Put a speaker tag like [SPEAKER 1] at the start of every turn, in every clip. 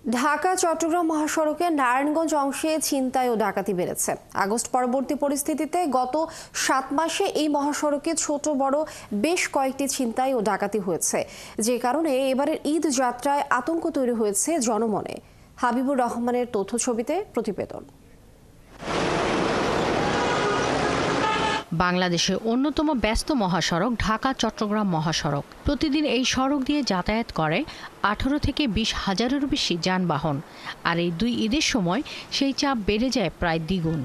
[SPEAKER 1] ঢাকা চট্টগ্রাম মহাসড়কে নারায়ণগঞ্জ অংশে ছিনতাই ও ডাকাতি বেড়েছে। আগস্ট পরবর্তী পরিস্থিতিতে গত 7 মাসে এই মহাসড়কে ছোট বড় বেশ কয়েকটি ছিনতাই ও ডাকাতি হয়েছে, যে কারণে এবারের ঈদ যাত্রায় আতঙ্ক তৈরি হয়েছে জনমনে। হাবিবুর রহমানের তথ্য ছবিতে প্রতিবেদন।
[SPEAKER 2] বাংলাদেশের অন্যতম ব্যস্ত মহাসড়ক ঢাকা চট্টগ্রাম মহাসড়ক। প্রতিদিন এই সড়ক দিয়ে যাতায়াত করে 18 থেকে 20 হাজারেরও বেশি যানবাহন। আর এই দুই ঈদের সময় সেই চাপ বেড়ে যায় প্রায় দ্বিগুণ।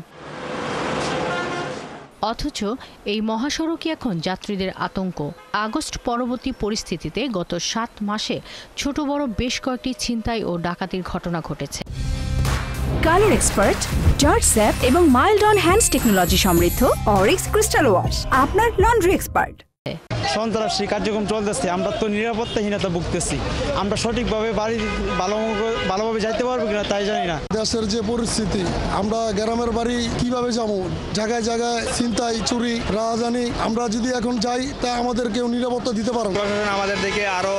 [SPEAKER 2] অথচ এই মহাসড়কই এখন যাত্রীদের আতঙ্ক। আগস্ট পরবর্তী পরিস্থিতিতে গত 7 মাসে ছোট বড় বেশ কয়েকটি ছিনতাই ও ডাকাতির ঘটনা ঘটেছে।
[SPEAKER 3] কালার এক্সপার্ট, জর্জ স্যাপ এবং মাইল্ড অন হ্যান্ডস টেকনোলজি সমৃদ্ধ অরিক্স ক্রিস্টাল ওয়াশ আপনার লন্ড্রি এক্সপার্ট।
[SPEAKER 4] সন্ত্রাসী কার্যক্রম চলতেছে, আমরা তো নিরাপত্তাহীনতা ভুগতেছি। আমরা সঠিকভাবে বাড়ি ভালোভাবে যাইতে পারবো কিনা তাই জানি না।
[SPEAKER 5] দেশের যে পরিস্থিতি, আমরা গ্রামের বাড়ি কিভাবে যাবো? জায়গায় জায়গায় ছিনতাই, চুরি, রাজধানী। আমরা যদি এখন যাই তা আমাদের কেউ নিরাপত্তা দিতে পারবে না।
[SPEAKER 4] প্রশাসন আমাদের দিকে আরো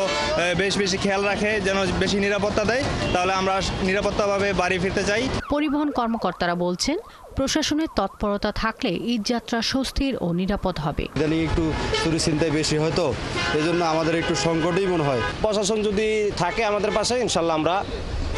[SPEAKER 4] বেশি খেয়াল রাখে, যেন বেশি নিরাপত্তা দেয়, তাহলে আমরা নিরাপত্তাভাবে বাড়ি ফিরতে চাই।
[SPEAKER 2] পরিবহন কর্মকর্তারা বলছেন, প্রশাসনের তৎপরতা থাকলে ঈদ যাত্রা স্বস্তির ও নিরাপদ হবে।
[SPEAKER 6] ইদানিং একটু চুরি ছিনতাই বেশি হয়তো, এই জন্য আমাদের একটু সংকটই মনে হয়।
[SPEAKER 7] প্রশাসন যদি থাকে আমাদের পাশে, ইনশাল্লাহ আমরা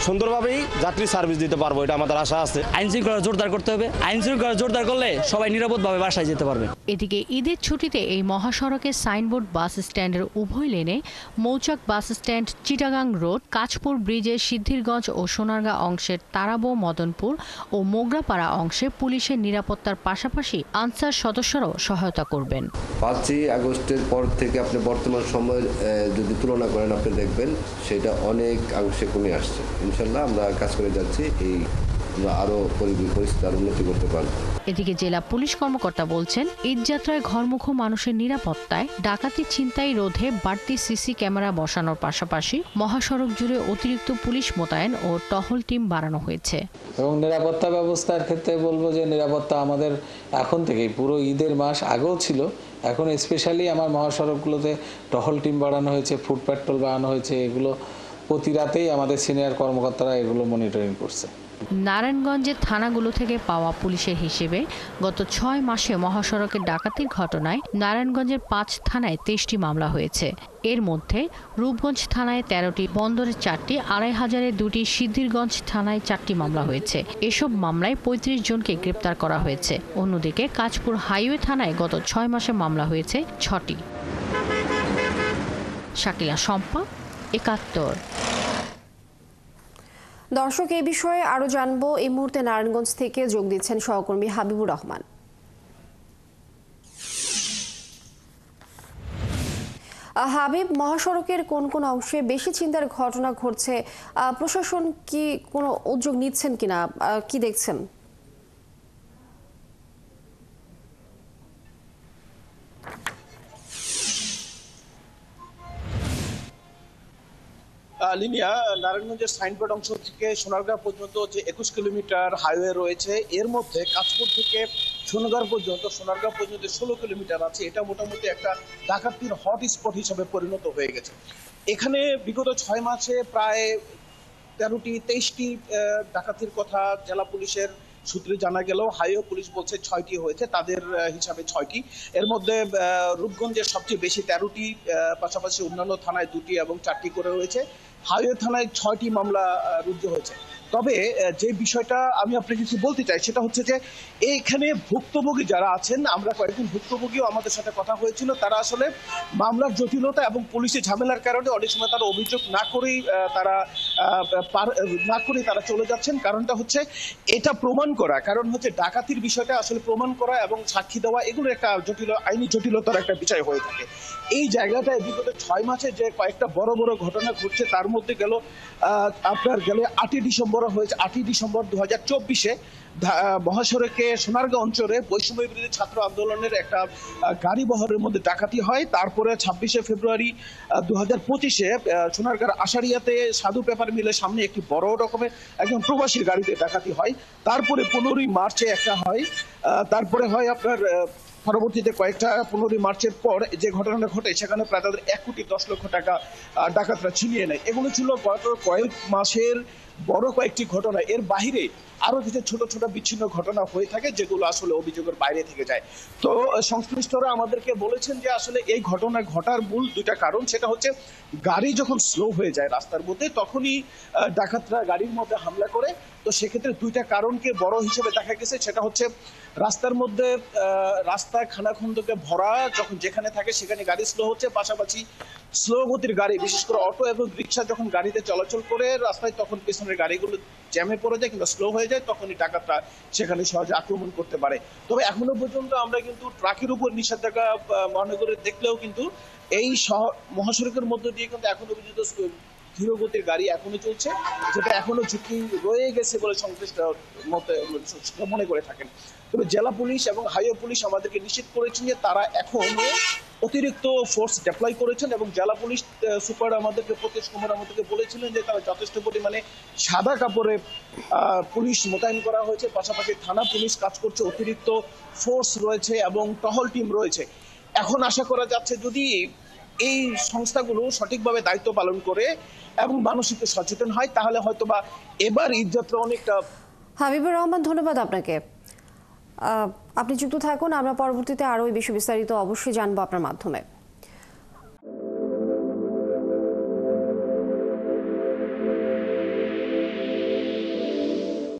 [SPEAKER 7] সুন্দরভাবেই যাত্রী সার্ভিস দিতে পারবো, এটা আমাদের আশা আছে।
[SPEAKER 8] আইন শৃঙ্খলা জোরদার করতে হবে। আইন শৃঙ্খলা জোরদার করলে সবাই নিরাপদভাবে বাসায় যেতে পারবে।
[SPEAKER 2] এদিকে ঈদের ছুটিতে এই মহাসড়কের সাইনবোর্ড বাস স্ট্যান্ডের উভয় লেনে, মৌচাক bus stand, Chittagong road, Kanchpur ব্রিজের সিদ্ধিরগঞ্জ ও সোনারগাঁ অংশের তারাবো, মদনপুর ও মোগরাপাড়া অংশে পুলিশের নিরাপত্তার পাশাপাশি আনসার সদস্যরাও সহায়তা করবেন।
[SPEAKER 9] 5ই আগস্টের পর থেকে আপনি বর্তমান সময় যদি তুলনা করেন, আপনি দেখবেন সেটা অনেক অংশে কমে আসছে। ইনশাল্লাহ আমরা কাজ করে যাচ্ছি, আমরা আরো পরিস্থিতি আরো উন্নতি করতে পারবো।
[SPEAKER 2] এদিকে জেলা পুলিশ কর্মকর্তা বলছেন, ঈদযাত্রায় ঘরমুখো মানুষের নিরাপত্তায়, ডাকাতি ছিনতাই রোধে বাড়তি সিসি ক্যামেরা বসানোর পাশাপাশি মহাসড়ক জুড়ে অতিরিক্ত পুলিশ মোতায়েন ও টহল টিম বাড়ানো হয়েছে।
[SPEAKER 10] এবং নিরাপত্তা ব্যবস্থার ক্ষেত্রে বলবো যে নিরাপত্তা আমাদের এখন থেকেই, পুরো ঈদের মাস আগেও ছিল, এখন স্পেশালি আমার মহাসড়কগুলোতে টহল টিম বাড়ানো হয়েছে, ফুট প্যাট্রোল বাড়ানো হয়েছে। এগুলো প্রতি রাতেই আমাদের সিনিয়র কর্মকর্তারা এগুলো মনিটরিং করছে।
[SPEAKER 2] নারায়ণগঞ্জের থানাগুলো থেকে পাওয়া পুলিশের হিসেবে গত 6 মাসে মহাসড়কের ডাকাতির ঘটনায় নারায়ণগঞ্জের 5 থানায় 23টি মামলা হয়েছে। এর মধ্যে রূপগঞ্জ থানায় 13টি, বন্দরের 4টি, 2500-এ 2টি, সিদ্ধিরগঞ্জ থানায় 4টি মামলা হয়েছে। এসব মামলায় 35 জনকে গ্রেপ্তার করা হয়েছে। অন্যদিকে কাঁচপুর হাইওয়ে থানায় গত 6 মাসে মামলা হয়েছে 6টি। শাকিলা শম্পা, 71।
[SPEAKER 1] দর্শক, এই বিষয়ে আরো জানবো। এই মুহূর্তে নারায়ণগঞ্জ থেকে যোগ দিচ্ছেন সহকর্মী হাবিবুর রহমান। হাবিব, মহাসড়কের কোন কোন অংশে বেশি ছিনতাইয়ের ঘটনা ঘটছে? প্রশাসন কি কোনো উদ্যোগ নিচ্ছেন কিনা, কি দেখছেন?
[SPEAKER 11] লিনিয়া, নারায়ণগঞ্জের সাইনবোর্ড অংশ থেকে সোনারগাঁ পর্যন্ত যে 21 কিলোমিটার হাইওয়ে রয়েছে, এর মধ্যে কাঁচপুর থেকে সোনারগাঁ পর্যন্ত 16 কিলোমিটার আছে। এটা মোটামুটি একটা ডাকাতির হট স্পট হিসেবে পরিণত হয়ে গেছে। এখানে বিগত 6 মাসে প্রায় 23টি ডাকাতির কথা জেলা পুলিশের সূত্রে জানা গেলেও হাইওয়ে পুলিশ বলছে 6টি হয়েছে, তাদের হিসাবে 6টি। এর মধ্যে রূপগঞ্জের সবচেয়ে বেশি 13টি, পাশাপাশি অন্যান্য থানায় 2টি এবং 4টি করে হয়েছে। হাইওয়ে থানায় 6টি মামলা রুজু হয়েছে। তবে যে বিষয়টা আমি আপনাকে কিছু বলতে চাই, সেটা হচ্ছে যে এইখানে ভুক্তভোগী যারা আছেন, আমরা কয়েকজন ভুক্তভোগীও আমাদের সাথে কথা হয়েছিল, তারা আসলে মামলার জটিলতা এবং পুলিশের ঝামেলার কারণে অনেক সময় তারা অভিযোগ না করেই তারা চলে যাচ্ছেন। কারণটা হচ্ছে এটা প্রমাণ করা, কারণ হচ্ছে ডাকাতির বিষয়টা আসলে প্রমাণ করা এবং সাক্ষী দেওয়া, এগুলো একটা আইনি জটিলতার একটা বিষয় হয়ে থাকে। এই জায়গাটায় বিগত 6 মাসে যে কয়েকটা বড় বড় ঘটনা ঘটছে, তার মধ্যে আপনার 8ই ডিসেম্বর হয়েছে। 8ই ডিসেম্বর 2024-এ মহাসড়কে সোনারগাঁ অঞ্চলে বৈষম্য বিরোধী ছাত্র আন্দোলনের একটা গাড়ি বহরের মধ্যে ডাকাতি হয়। তারপরে 26শে ফেব্রুয়ারি 2025-এ সোনারগাঁর আশারিয়াতে সাধু পেপার মিলের সামনে একটি বড় রকমের একজন প্রবাসীর গাড়িতে ডাকাতি হয়। তারপরে 15ই মার্চে একটা হয়। তারপরে হয় আপনার পরবর্তীতে কয়েকটা 15ই মার্চের পর যে ঘটনাটা ঘটে, সেখানে প্রায় তাদের 1 কোটি 10 লক্ষ টাকা ডাকাতরা ছিনিয়ে নেয়। এগুলো ছিল গত কয়েক মাসের বড় কয়েকটি ঘটনা, এর বাহিরে আরো কিছু ছোট ছোট বিচ্ছিন্ন ঘটনা হয়ে থাকে যেগুলো আসলে অভিযোগের বাইরে থেকে যায়। তো সংশ্লিষ্টরা আমাদেরকে বলেছেন যে আসলে এই ঘটনা ঘটার মূল দুইটা কারণ, সেটা হচ্ছে গাড়ি যখন স্লো হয়ে যায় রাস্তার মধ্যে তখনই ডাকাতরা গাড়ির মধ্যে হামলা করে। তো সেক্ষেত্রে দুইটা কারণকে বড় হিসেবে দেখা গেছে, সেটা হচ্ছে রাস্তার মধ্যে রাস্তা খানাখন্দকে ভরা, যখন যেখানে থাকে সেখানে গাড়ি স্লো হচ্ছে, পাশাপাশি স্লো গতির গাড়ি বিশেষ করে অটো এবং রিক্সা যখন গাড়িতে চলাচল করে রাস্তায় তখন পেছনের গাড়িগুলো জ্যামে পড়ে যায় কিংবা স্লো হয়ে যায়, তখনই ডাকাতরা সেখানে সহজে আক্রমণ করতে পারে। তবে এখনো পর্যন্ত আমরা কিন্তু ট্রাকের উপর নিষেধাজ্ঞা মহানগরে দেখলেও কিন্তু এই মহাসড়কের মধ্য দিয়ে কিন্তু এখনো পর্যন্ত ধীরগতির গাড়ি এখনো চলছে, যেটা এখনো ঝুঁকি রয়ে গেছে বলে সংশ্লিষ্ট মতে মনে করে থাকেন। তবে জেলা পুলিশ এবং হাইওয়ে পুলিশ আমাদেরকে নিশ্চিত করেছেন যে তারা এখনো অতিরিক্ত ফোর্স ডিপ্লয় করেছেন এবং জেলা পুলিশ সুপার আমাদেরকে প্রতীশ কুমার আমাদেরকে বলেছিলেন যে তারা যথেষ্ট পরিমাণে সাদা কাপড়ে পুলিশ মোতায়েন করা হয়েছে, পাশাপাশি থানা পুলিশ কাজ করছে, অতিরিক্ত ফোর্স রয়েছে এবং টহল টিম রয়েছে। এখন আশা করা যাচ্ছে যদি এই সংস্থাগুলো সঠিকভাবে দায়িত্ব পালন করে এবং মানুষকে সচেতন হয় তাহলে হয়তোবা এবার ঈদযাত্রা অনেকটা।
[SPEAKER 1] হাবিবুর রহমান, ধন্যবাদ আপনাকে। আপনি যুক্ত থাকুন, আমরা পরবর্তীতে আরো এই বিষয়ে বিস্তারিত অবশ্যই জানবো আপনার মাধ্যমে।